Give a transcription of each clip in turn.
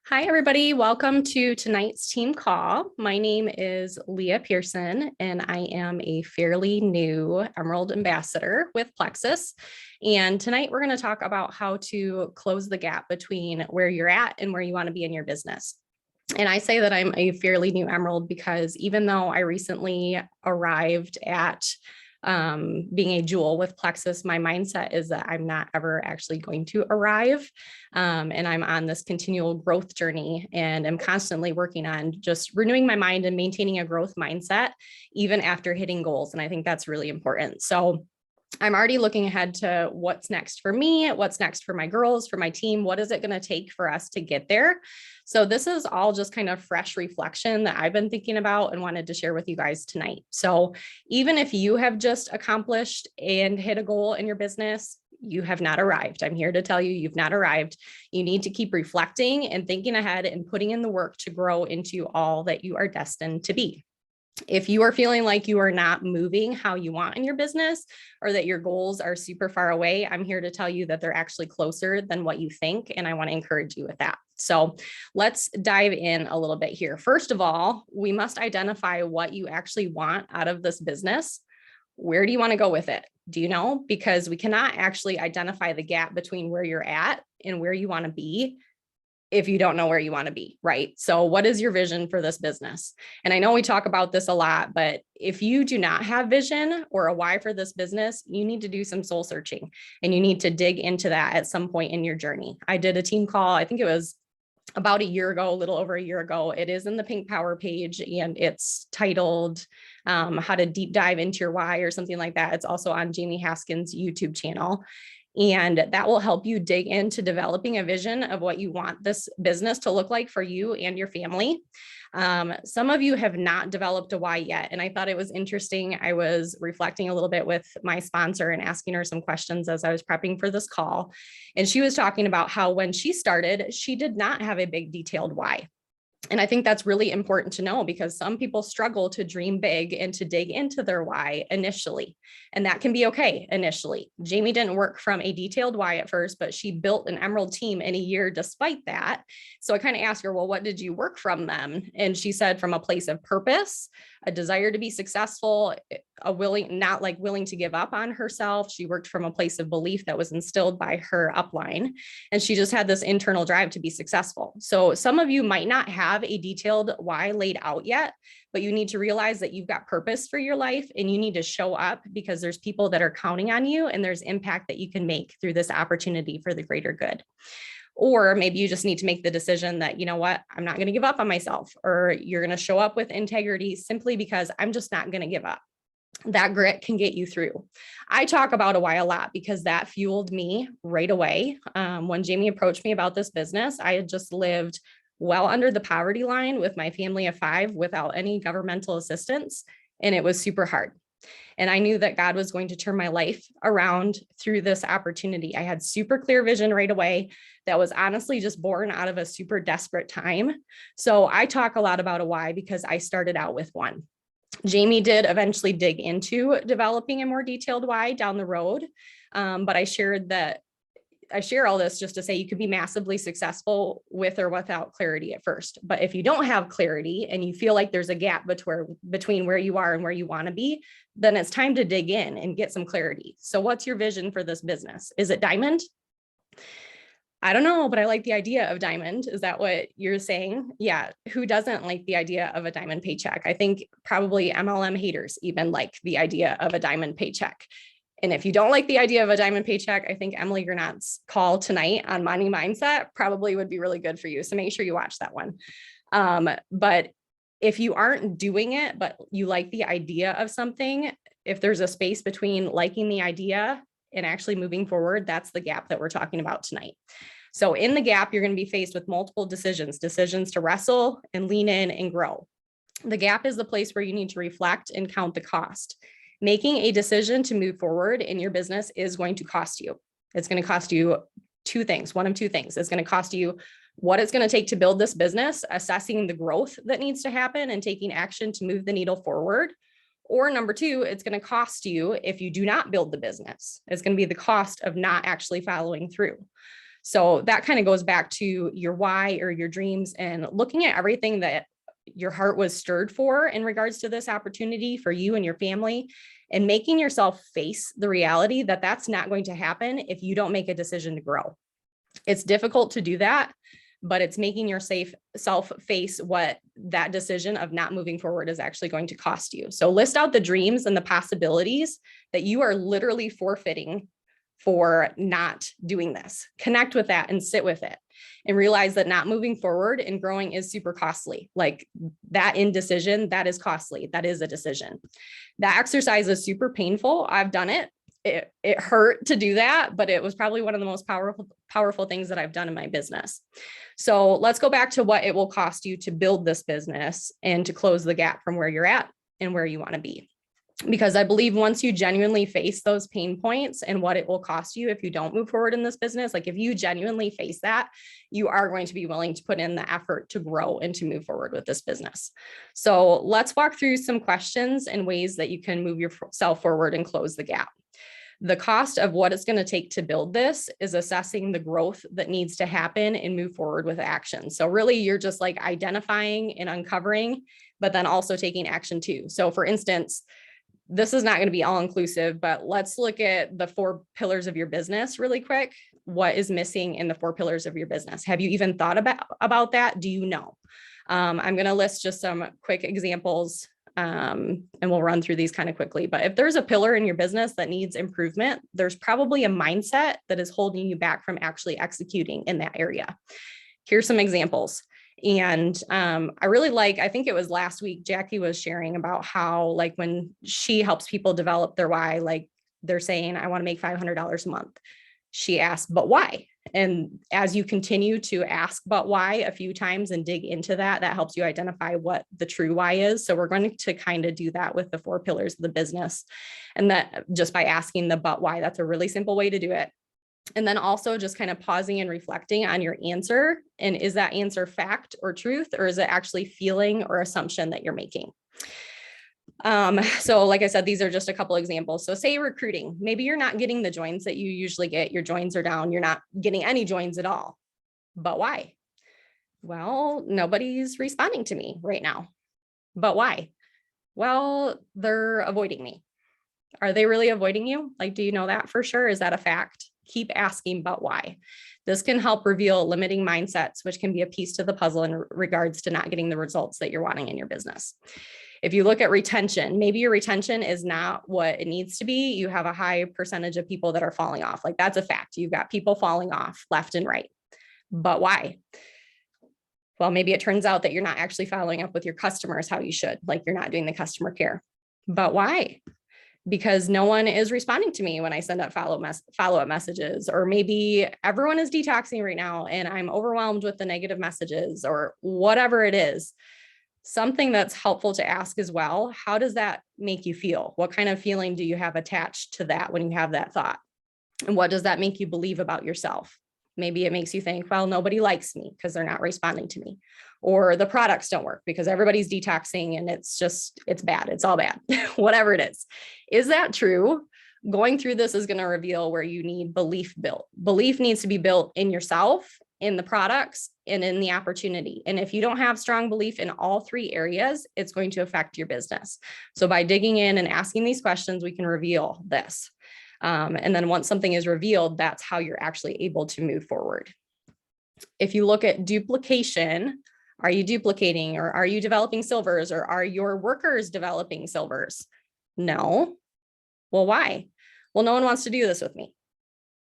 Hi, everybody. Welcome to tonight's team call. My name is Leah Pearson, and I am a fairly new Emerald Ambassador with Plexus. And tonight we're going to talk about how to close the gap between where you're at and where you want to be in your business. And I say that I'm a fairly new Emerald because even though I recently arrived at being a jewel with Plexus, my mindset is that I'm not ever actually going to arrive. And I'm on this continual growth journey and I'm constantly working on just renewing my mind and maintaining a growth mindset, even after hitting goals. And I think that's really important. So I'm already looking ahead to what's next for me, what's next for my girls, for my team. What is it going to take for us to get there? So this is all just kind of fresh reflection that I've been thinking about and wanted to share with you guys tonight. So even if you have just accomplished and hit a goal in your business, you have not arrived. I'm here to tell you, you've not arrived. You need to keep reflecting and thinking ahead and putting in the work to grow into all that you are destined to be. If you are feeling like you are not moving how you want in your business or that your goals are super far away, I'm here to tell you that they're actually closer than what you think. And I want to encourage you with that. So let's dive in a little bit here. First of all, we must identify what you actually want out of this business. Where do you want to go with it? Do you know? Because we cannot actually identify the gap between where you're at and where you want to be if you don't know where you want to be, right? So what is your vision for this business? And I know we talk about this a lot, but if you do not have vision or a why for this business, you need to do some soul searching and you need to dig into that at some point in your journey. I did a team call, I think it was about a year ago, a little over a year ago. It is in the Pink Power page and it's titled how to deep dive into your why or something like that. It's also on Jamie Haskins' YouTube channel. And that will help you dig into developing a vision of what you want this business to look like for you and your family. Some of you have not developed a why yet. And I thought it was interesting. I was reflecting a little bit with my sponsor and asking her some questions as I was prepping for this call. And she was talking about how when she started, she did not have a big detailed why. And I think that's really important to know because some people struggle to dream big and to dig into their why initially. And that can be okay initially. Jamie didn't work from a detailed why at first, but she built an Emerald team in a year despite that. So I kind of asked her, well, what did you work from them? And she said from a place of purpose, a desire to be successful, not willing to give up on herself. She worked from a place of belief that was instilled by her upline. And she just had this internal drive to be successful. So some of you might not have a detailed why laid out yet, but you need to realize that you've got purpose for your life and you need to show up because there's people that are counting on you and there's impact that you can make through this opportunity for the greater good. Or maybe you just need to make the decision that, you know what, I'm not going to give up on myself, or you're going to show up with integrity simply because I'm just not going to give up. That grit can get you through. I talk about a why a lot because that fueled me right away. When Jamie approached me about this business, I had just lived well under the poverty line with my family of 5 without any governmental assistance. And it was super hard. And I knew that God was going to turn my life around through this opportunity. I had super clear vision right away that was honestly just born out of a super desperate time. So I talk a lot about a why because I started out with one. Jamie did eventually dig into developing a more detailed why down the road. But I share all this just to say you could be massively successful with or without clarity at first. But if you don't have clarity and you feel like there's a gap between where you are and where you want to be, then it's time to dig in and get some clarity. So what's your vision for this business? Is it diamond? I don't know, but I like the idea of diamond. Is that what you're saying? Yeah. Who doesn't like the idea of a diamond paycheck? I think probably MLM haters even like the idea of a diamond paycheck. And if you don't like the idea of a diamond paycheck, I think Emily Granat's call tonight on money mindset probably would be really good for you. So make sure you watch that one. But if you aren't doing it, but you like the idea of something, if there's a space between liking the idea and actually moving forward, that's the gap that we're talking about tonight. So in the gap, you're going to be faced with multiple decisions to wrestle and lean in and grow. The gap is the place where you need to reflect and count the cost. Making a decision to move forward in your business is going to cost you. It's going to cost you one of two things. It's going to cost you what it's going to take to build this business, assessing the growth that needs to happen and taking action to move the needle forward. Or number 2, it's going to cost you if you do not build the business. It's going to be the cost of not actually following through. So that kind of goes back to your why or your dreams and looking at everything that your heart was stirred for in regards to this opportunity for you and your family, and making yourself face the reality that that's not going to happen if you don't make a decision to grow. It's difficult to do that, but it's making yourself face what that decision of not moving forward is actually going to cost you. So list out the dreams and the possibilities that you are literally forfeiting for not doing this. Connect with that and sit with it and realize that not moving forward and growing is super costly. Like that indecision, that is costly. That is a decision. That exercise is super painful. I've done it. It hurt to do that, but it was probably one of the most powerful things that I've done in my business. So let's go back to what it will cost you to build this business and to close the gap from where you're at and where you want to be. Because I believe once you genuinely face those pain points and what it will cost you if you don't move forward in this business, like if you genuinely face that, you are going to be willing to put in the effort to grow and to move forward with this business. So let's walk through some questions and ways that you can move yourself forward and close the gap. The cost of what it's going to take to build this is assessing the growth that needs to happen and move forward with action. So really you're just like identifying and uncovering, but then also taking action too. So for instance, this is not going to be all inclusive, but let's look at the 4 pillars of your business really quick. What is missing in the 4 pillars of your business? Have you even thought about that? Do you know? I'm going to list just some quick examples and we'll run through these kind of quickly. But if there's a pillar in your business that needs improvement, there's probably a mindset that is holding you back from actually executing in that area. Here's some examples. And I think it was last week, Jackie was sharing about how like when she helps people develop their why, like they're saying, I want to make $500 a month. She asked, but why? And as you continue to ask, but why a few times and dig into that, that helps you identify what the true why is. So we're going to kind of do that with the 4 pillars of the business. And that just by asking the but why, that's a really simple way to do it. And then also just kind of pausing and reflecting on your answer. And is that answer fact or truth, or is it actually feeling or assumption that you're making? So like I said, these are just a couple examples. So say recruiting, maybe you're not getting the joins that you usually get. Your joins are down. You're not getting any joins at all. But why? Well, nobody's responding to me right now. But why? Well, they're avoiding me. Are they really avoiding you? Like, do you know that for sure? Is that a fact? Keep asking, but why? This can help reveal limiting mindsets, which can be a piece to the puzzle in regards to not getting the results that you're wanting in your business. If you look at retention, maybe your retention is not what it needs to be. You have a high percentage of people that are falling off. Like that's a fact. You've got people falling off left and right. But why? Well, maybe it turns out that you're not actually following up with your customers how you should, like you're not doing the customer care. But why? Because no one is responding to me when I send out follow-up messages, or maybe everyone is detoxing right now and I'm overwhelmed with the negative messages or whatever it is. Something that's helpful to ask as well, how does that make you feel? What kind of feeling do you have attached to that when you have that thought? And what does that make you believe about yourself? Maybe it makes you think, well, nobody likes me because they're not responding to me, or the products don't work because everybody's detoxing and it's bad. It's all bad, whatever it is. Is that true? Going through this is going to reveal where you need belief built. Belief needs to be built in yourself, in the products, and in the opportunity. And if you don't have strong belief in all 3 areas, it's going to affect your business. So by digging in and asking these questions, we can reveal this. And then once something is revealed, that's how you're actually able to move forward. If you look at duplication, are you duplicating, or are you developing silvers, or are your workers developing silvers? No. Well, why? Well, no one wants to do this with me.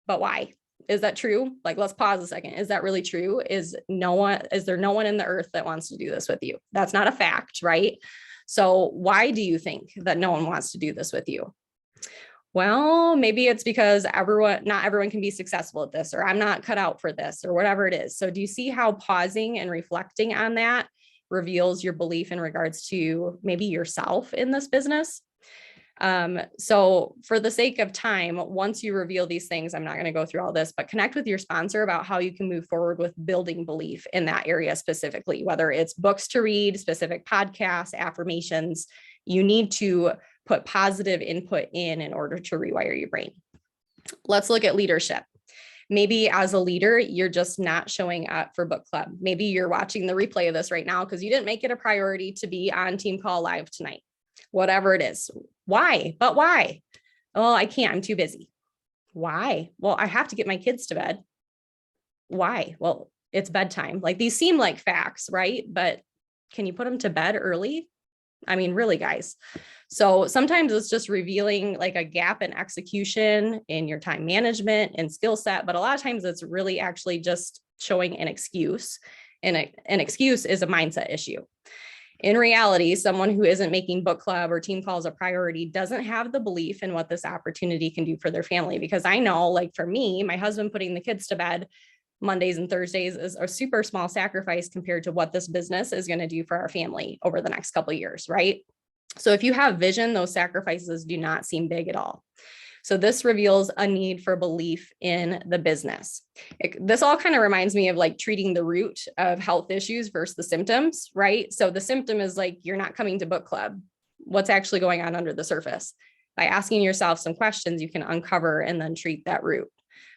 But why? Is that true? Like, let's pause a second. Is that really true? Is there no one in the earth that wants to do this with you? That's not a fact, right? So why do you think that no one wants to do this with you? Well, maybe it's because not everyone can be successful at this, or I'm not cut out for this, or whatever it is. So do you see how pausing and reflecting on that reveals your belief in regards to maybe yourself in this business? So for the sake of time, once you reveal these things, I'm not going to go through all this, but connect with your sponsor about how you can move forward with building belief in that area specifically, whether it's books to read, specific podcasts, affirmations. You need to put positive input in order to rewire your brain. Let's look at leadership. Maybe as a leader, you're just not showing up for book club. Maybe you're watching the replay of this right now because you didn't make it a priority to be on Team Call Live tonight, whatever it is. Why? But why? Oh, I can't, I'm too busy. Why? Well, I have to get my kids to bed. Why? Well, it's bedtime. Like these seem like facts, right? But can you put them to bed early? I mean, really, guys. So sometimes it's just revealing like a gap in execution in your time management and skill set. But a lot of times it's really actually just showing an excuse. And an excuse is a mindset issue. In reality, someone who isn't making book club or team calls a priority doesn't have the belief in what this opportunity can do for their family. Because I know, like for me, my husband putting the kids to bed Mondays and Thursdays is a super small sacrifice compared to what this business is going to do for our family over the next couple of years, right? So if you have vision, those sacrifices do not seem big at all. So this reveals a need for belief in the business. This all kind of reminds me of like treating the root of health issues versus the symptoms, right? So the symptom is like, you're not coming to book club. What's actually going on under the surface? By asking yourself some questions, you can uncover and then treat that root.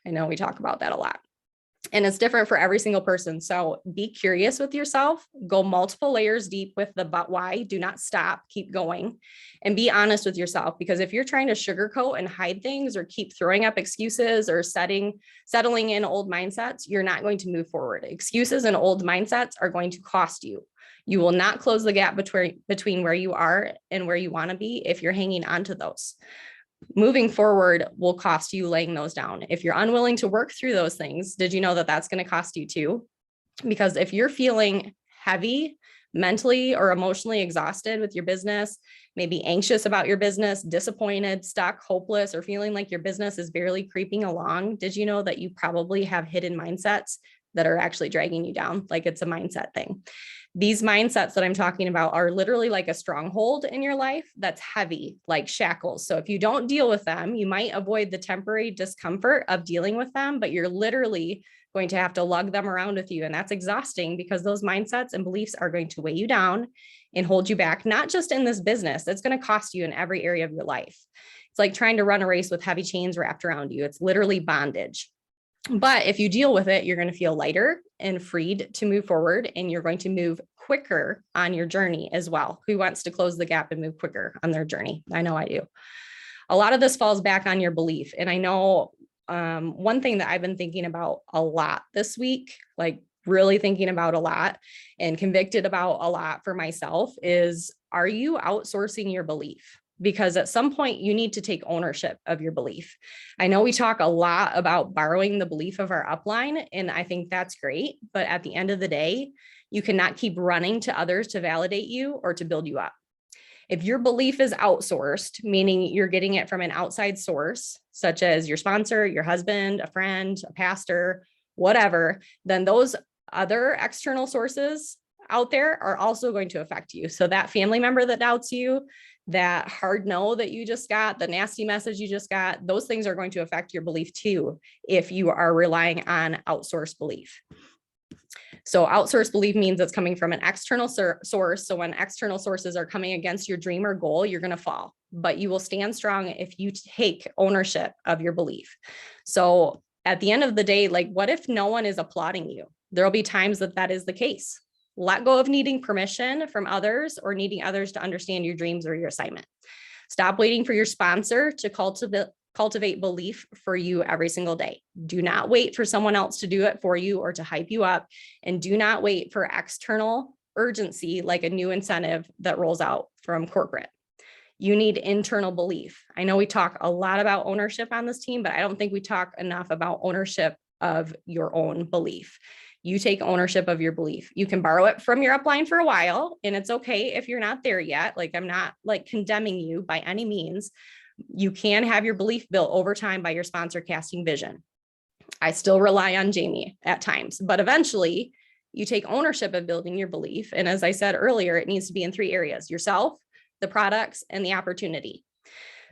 I know we talk about that a lot. And it's different for every single person. So be curious with yourself, go multiple layers deep with the but why, do not stop, keep going, and be honest with yourself. Because if you're trying to sugarcoat and hide things or keep throwing up excuses or settling in old mindsets, you're not going to move forward. Excuses and old mindsets are going to cost you. You will not close the gap between where you are and where you want to be if you're hanging on to those. Moving forward will cost you laying those down. If you're unwilling to work through those things, did you know that that's going to cost you too? Because if you're feeling heavy, mentally or emotionally exhausted with your business, maybe anxious about your business, disappointed, stuck, hopeless, or feeling like your business is barely creeping along, did you know that you probably have hidden mindsets that are actually dragging you down? Like it's a mindset thing. These mindsets that I'm talking about are literally like a stronghold in your life that's heavy, like shackles. So if you don't deal with them, you might avoid the temporary discomfort of dealing with them, but you're literally going to have to lug them around with you. And that's exhausting because those mindsets and beliefs are going to weigh you down and hold you back, not just in this business. It's going to cost you in every area of your life. It's like trying to run a race with heavy chains wrapped around you. It's literally bondage. But if you deal with it, you're going to feel lighter and freed to move forward, and you're going to move quicker on your journey as well. Who wants to close the gap and move quicker on their journey? I know I do. A lot of this falls back on your belief. And I know one thing that I've been thinking about a lot this week, like really thinking about a lot and convicted about a lot for myself is, are you outsourcing your belief? Because at some point you need to take ownership of your belief. I know we talk a lot about borrowing the belief of our upline, and I think that's great. But at the end of the day, you cannot keep running to others to validate you or to build you up. If your belief is outsourced, meaning you're getting it from an outside source, such as your sponsor, your husband, a friend, a pastor, whatever, then those other external sources out there are also going to affect you. So that family member that doubts you, that hard no that you just got, the nasty message you just got, those things are going to affect your belief too, if you are relying on outsourced belief. So outsourced belief means it's coming from an external source. So when external sources are coming against your dream or goal, you're going to fall, but you will stand strong if you take ownership of your belief. So at the end of the day, like, what if no one is applauding you? There'll be times that that is the case. Let go of needing permission from others or needing others to understand your dreams or your assignment. Stop waiting for your sponsor to cultivate belief for you every single day. Do not wait for someone else to do it for you or to hype you up. And do not wait for external urgency, like a new incentive that rolls out from corporate. You need internal belief. I know we talk a lot about ownership on this team, but I don't think we talk enough about ownership of your own belief. You take ownership of your belief. You can borrow it from your upline for a while, and it's okay if you're not there yet. Like, I'm not like condemning you by any means. You can have your belief built over time by your sponsor casting vision. I still rely on Jamie at times, but eventually you take ownership of building your belief. And as I said earlier, it needs to be in 3 areas: yourself, the products, and the opportunity.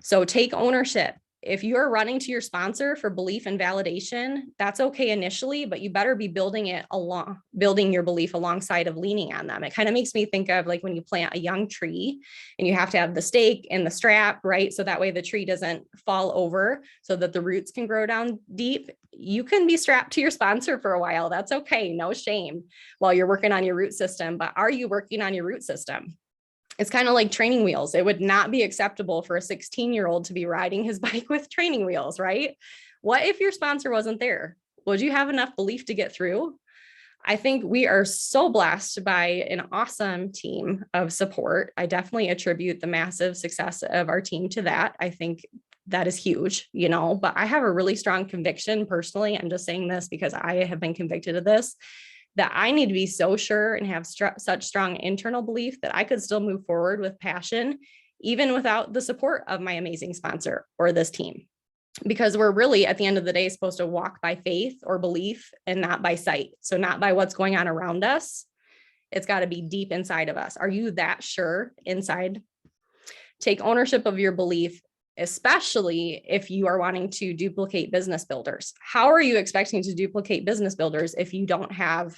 So take ownership. if you're running to your sponsor for belief and validation, that's okay initially, but you better be building your belief alongside of leaning on them. It kind of makes me think of like when you plant a young tree and you have to have the stake and the strap, right? So that way the tree doesn't fall over so that the roots can grow down deep. You can be strapped to your sponsor for a while. That's okay. No shame while you're working on your root system, but are you working on your root system? It's kind of like training wheels. It would not be acceptable for a 16-year-old to be riding his bike with training wheels, right? What if your sponsor wasn't there? Would you have enough belief to get through? I think we are so blessed by an awesome team of support. I definitely attribute the massive success of our team to that. I think that is huge, but I have a really strong conviction personally. I'm just saying this because I have been convicted of this, that I need to be so sure and have such strong internal belief that I could still move forward with passion, even without the support of my amazing sponsor or this team. Because we're really, at the end of the day, supposed to walk by faith or belief and not by sight. So not by what's going on around us. It's got to be deep inside of us. Are you that sure inside? Take ownership of your belief, especially if you are wanting to duplicate business builders. How are you expecting to duplicate business builders if you don't have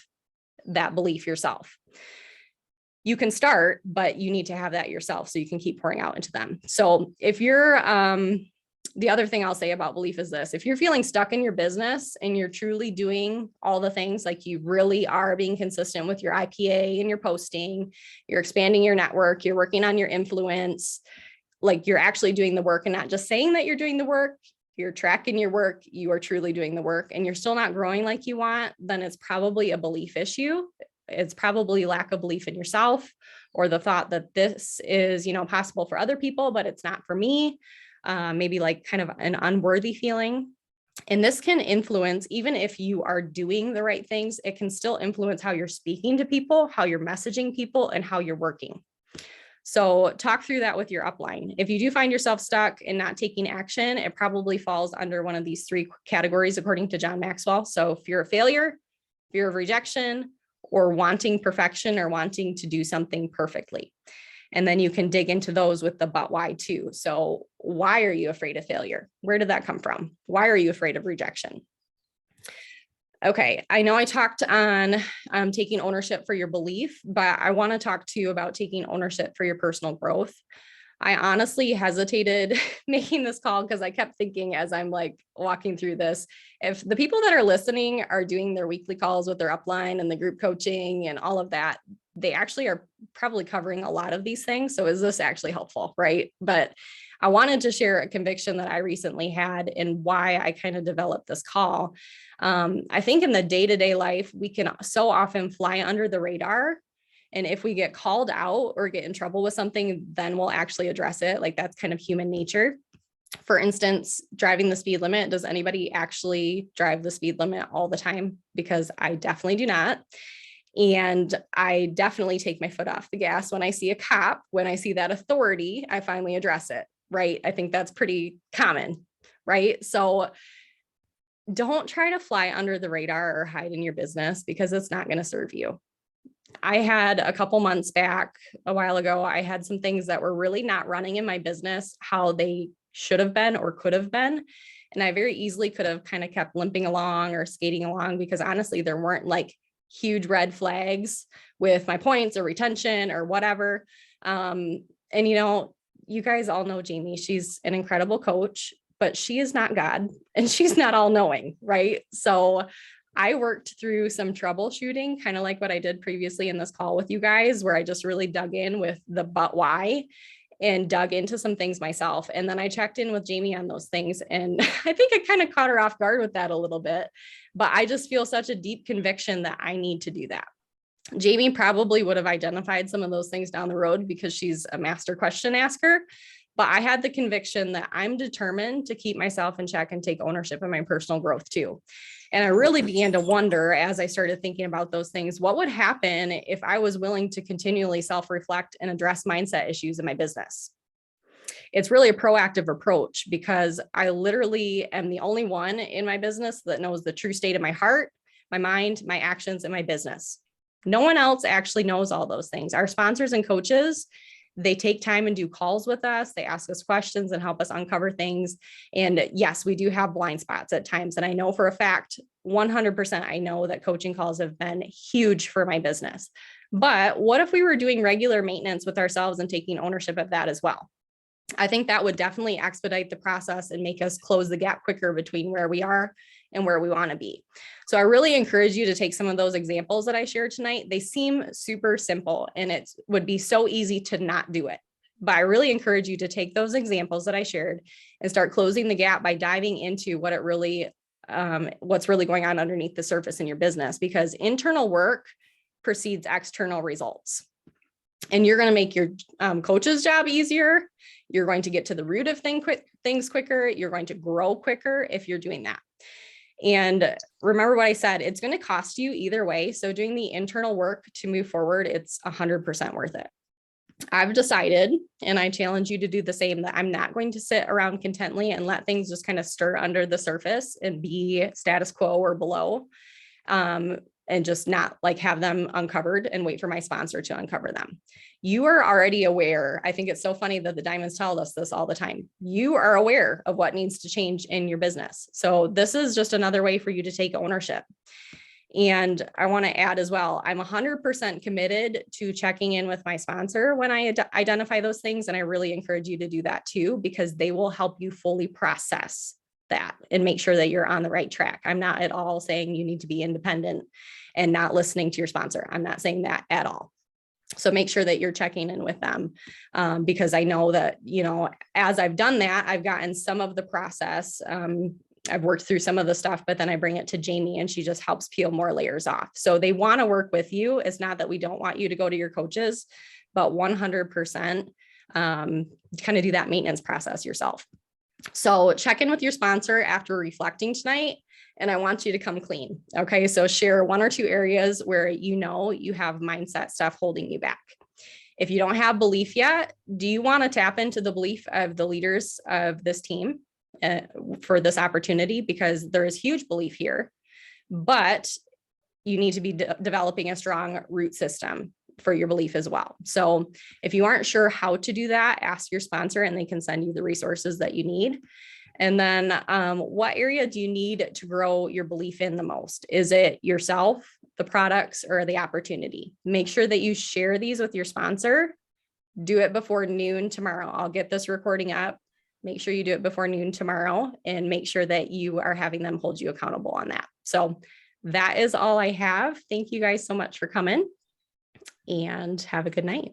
that belief yourself? You can start, but you need to have that yourself so you can keep pouring out into them. So if you're, the other thing I'll say about belief is this: if you're feeling stuck in your business and you're truly doing all the things, like you really are being consistent with your IPA and your posting, you're expanding your network, you're working on your influence, like you're actually doing the work and not just saying that you're doing the work, you're tracking your work, you are truly doing the work, and you're still not growing like you want, then it's probably a belief issue. It's probably lack of belief in yourself, or the thought that this is, possible for other people, but it's not for me. Maybe like kind of an unworthy feeling. And this can influence, even if you are doing the right things, it can still influence how you're speaking to people, how you're messaging people, and how you're working. So talk through that with your upline. If you do find yourself stuck and not taking action, it probably falls under one of these three categories, according to John Maxwell. So fear of failure, fear of rejection, or wanting perfection or wanting to do something perfectly. And then you can dig into those with the but why too. So why are you afraid of failure? Where did that come from? Why are you afraid of rejection? Okay, I know I talked on taking ownership for your belief, but I want to talk to you about taking ownership for your personal growth. I honestly hesitated making this call because I kept thinking as I'm like walking through this, if the people that are listening are doing their weekly calls with their upline and the group coaching and all of that, they actually are probably covering a lot of these things. So is this actually helpful, right? But I wanted to share a conviction that I recently had and why I kind of developed this call. I think in the day-to-day life, we can so often fly under the radar. And if we get called out or get in trouble with something, then we'll actually address it. Like that's kind of human nature. For instance, driving the speed limit. Does anybody actually drive the speed limit all the time? Because I definitely do not. And I definitely take my foot off the gas when I see a cop. When I see that authority, I finally address it, right? I think that's pretty common, right? So don't try to fly under the radar or hide in your business because it's not going to serve you. I had a couple months back, a while ago, I had some things that were really not running in my business how they should have been or could have been. And I very easily could have kind of kept limping along or skating along because honestly, there weren't like huge red flags with my points or retention or whatever. And you guys all know Jamie, she's an incredible coach, but she is not God and she's not all knowing, right? So I worked through some troubleshooting, kind of like what I did previously in this call with you guys, where I just really dug in with the but why and dug into some things myself. And then I checked in with Jamie on those things. And I think I kind of caught her off guard with that a little bit, but I just feel such a deep conviction that I need to do that. Jamie probably would have identified some of those things down the road because she's a master question asker. But I had the conviction that I'm determined to keep myself in check and take ownership of my personal growth too. And I really began to wonder as I started thinking about those things, what would happen if I was willing to continually self-reflect and address mindset issues in my business? It's really a proactive approach because I literally am the only one in my business that knows the true state of my heart, my mind, my actions, and my business. No one else actually knows all those things. Our sponsors and coaches, They take time and do calls with us. They ask us questions and help us uncover things. And yes, we do have blind spots at times. And I know for a fact, 100%, I know that coaching calls have been huge for my business. But what if we were doing regular maintenance with ourselves and taking ownership of that as well? I think that would definitely expedite the process and make us close the gap quicker between where we are and where we want to be. So I really encourage you to take some of those examples that I shared tonight. They seem super simple and it would be so easy to not do it. But I really encourage you to take those examples that I shared and start closing the gap by diving into what it really, what's really going on underneath the surface in your business, because internal work precedes external results. And you're going to make your coach's job easier. You're going to get to the root of things quicker. You're going to grow quicker if you're doing that. And remember what I said, it's going to cost you either way. So doing the internal work to move forward, it's 100% worth it. I've decided, and I challenge you to do the same, that I'm not going to sit around contently and let things just kind of stir under the surface and be status quo or below. And just not like have them uncovered and wait for my sponsor to uncover them. You are already aware. I think it's so funny that the diamonds tell us this all the time. You are aware of what needs to change in your business. So this is just another way for you to take ownership. And I want to add as well, I'm 100% committed to checking in with my sponsor when I identify those things. And I really encourage you to do that too, because they will help you fully process that and make sure that you're on the right track. I'm not at all saying you need to be independent and not listening to your sponsor. I'm not saying that at all. So make sure that you're checking in with them because I know that, you know, as I've done that, I've gotten some of the process. I've worked through some of the stuff, but then I bring it to Jamie and she just helps peel more layers off. So they want to work with you. It's not that we don't want you to go to your coaches, but 100% kind of do that maintenance process yourself. So check in with your sponsor after reflecting tonight, and I want you to come clean. Okay. So share 1 or 2 areas where you know you have mindset stuff holding you back. If you don't have belief yet, do you want to tap into the belief of the leaders of this team for this opportunity? Because there is huge belief here, but you need to be developing a strong root system for your belief as well. So if you aren't sure how to do that, ask your sponsor and they can send you the resources that you need. And then what area do you need to grow your belief in the most? Is it yourself, the products, or the opportunity? Make sure that you share these with your sponsor. Do it before noon tomorrow. I'll get this recording up. Make sure you do it before noon tomorrow and make sure that you are having them hold you accountable on that. So that is all I have. Thank you guys so much for coming and have a good night.